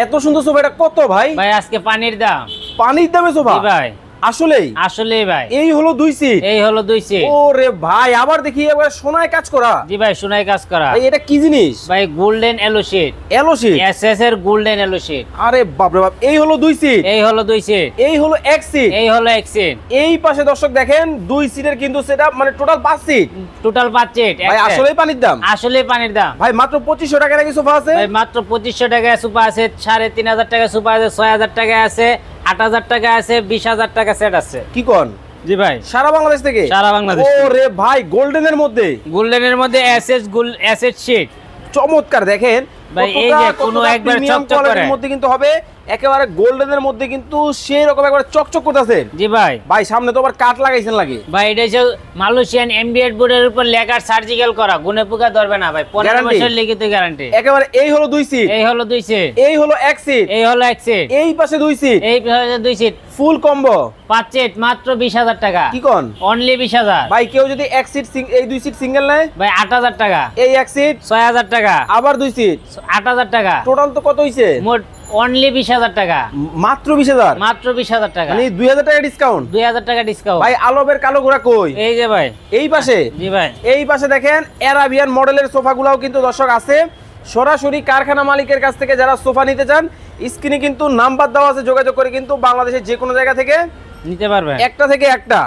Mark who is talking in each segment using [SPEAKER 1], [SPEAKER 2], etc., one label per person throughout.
[SPEAKER 1] এত সুন্দর সোফা, এটা কত ভাই?
[SPEAKER 2] ভাই আজকে পানির দাম।
[SPEAKER 1] পানির দামে সোফা?
[SPEAKER 2] ভাই
[SPEAKER 1] আসলেই
[SPEAKER 2] আসলেই ভাই।
[SPEAKER 1] এই হলো 2 সিট।
[SPEAKER 2] এই হলো 2 সিট।
[SPEAKER 1] ওরে ভাই, আবার দেখি এবার সোনায় কাজ করা।
[SPEAKER 2] জি ভাই, সোনায় কাজ করা।
[SPEAKER 1] ভাই এটা কি জিনিস?
[SPEAKER 2] ভাই গোল্ডেন এলো শীট।
[SPEAKER 1] এলো শীট?
[SPEAKER 2] এসএস এর গোল্ডেন এলো শীট।
[SPEAKER 1] আরে বাপ রে বাপ, এই হলো 2 সিট।
[SPEAKER 2] এই হলো 2 সিট।
[SPEAKER 1] এই হলো 1 সিট।
[SPEAKER 2] এই হলো 1 সিট।
[SPEAKER 1] এই পাশে দর্শক দেখেন 2 সিটের কিন্তু সেটআপ, মানে টোটাল 5 সিট।
[SPEAKER 2] Total 5 seat.
[SPEAKER 1] ভাই আসলেই পানির দাম?
[SPEAKER 2] আসলেই পানির দাম।
[SPEAKER 1] ভাই মাত্র 2500 টাকা নাকি সোফা আছে?
[SPEAKER 2] ভাই মাত্র 2500 টাকায় সোফা আছে, 3500 টাকা সোফা আছে, 6000 টাকা আছে, 8000 টাকা আছে, 20000 টাকা সেট আছে।
[SPEAKER 1] কি কোন?
[SPEAKER 2] জি ভাই,
[SPEAKER 1] সারা বাংলাদেশ থেকে?
[SPEAKER 2] সারা বাংলাদেশ।
[SPEAKER 1] ওরে ভাই, গোল্ডেনের মধ্যে?
[SPEAKER 2] গোল্ডেনের মধ্যে এসএস শীট।
[SPEAKER 1] চমৎকার, দেখেন
[SPEAKER 2] ভাই এই যে কোনো একবার চকচক করে
[SPEAKER 1] মধ্যে কিন্তু হবে, একেবারে গোল্ডেনের মধ্যে কিন্তু সেই রকম একবার চকচক করতেছে।
[SPEAKER 2] জি ভাই।
[SPEAKER 1] ভাই সামনে তো আবার কাট লাগাইছেন লাগে।
[SPEAKER 2] ভাই এটা হচ্ছে মালয়েশিয়ান এমবিএড বোর্ডের উপর লেখা সার্জিক্যাল করা, গুনে পোকা ধরবে না ভাই, 15 বছর লিখিত গ্যারান্টি।
[SPEAKER 1] একেবারে এই হলো 2 সিট।
[SPEAKER 2] এই হলো 2 সিট।
[SPEAKER 1] এই হলো 1 সিট।
[SPEAKER 2] এই হলো 1 সিট।
[SPEAKER 1] এই পাশে 2 সিট।
[SPEAKER 2] এই পাশে 2 সিট।
[SPEAKER 1] ফুল কম্বো
[SPEAKER 2] 5 সিট মাত্র 20000 টাকা।
[SPEAKER 1] কি কোন?
[SPEAKER 2] অনলি 20000।
[SPEAKER 1] ভাই কেউ যদি 1 সিট এই 2 সিট সিঙ্গেল নেয়?
[SPEAKER 2] ভাই 8000 টাকা।
[SPEAKER 1] এই 1 সিট
[SPEAKER 2] 6000 টাকা।
[SPEAKER 1] আবার 2 সিট
[SPEAKER 2] 8000 টাকা।
[SPEAKER 1] টোটাল তো কত হইছে?
[SPEAKER 2] মোট অনলি 20000 টাকা।
[SPEAKER 1] মাত্র 20000?
[SPEAKER 2] মাত্র 20000 টাকা।
[SPEAKER 1] মানে 2000 টাকা ডিসকাউন্ট?
[SPEAKER 2] 2000 টাকা ডিসকাউন্ট।
[SPEAKER 1] ভাই আলবের কালো ঘোড়া কই?
[SPEAKER 2] এই যে ভাই
[SPEAKER 1] এই পাশে?
[SPEAKER 2] জি ভাই।
[SPEAKER 1] এই পাশে দেখেন অ্যারাবিয়ান মডেলের সোফাগুলোও কিন্তু দর্শক আছে। সরাসরি কারখানা মালিকের কাছ থেকে যারা সোফা নিতে চান, স্ক্রিনে কিন্তু নাম্বার দেওয়া আছে, যোগাযোগ করে কিন্তু বাংলাদেশের যে কোনো জায়গা থেকে
[SPEAKER 2] নিতে পারবেন।
[SPEAKER 1] একটা থেকে একটা,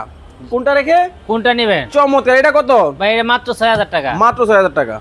[SPEAKER 1] কোনটা রেখে
[SPEAKER 2] কোনটা নেবেন?
[SPEAKER 1] চমৎকার। এটা কত
[SPEAKER 2] ভাই এটা মাত্র 6000 টাকা।
[SPEAKER 1] মাত্র 6000 টাকা।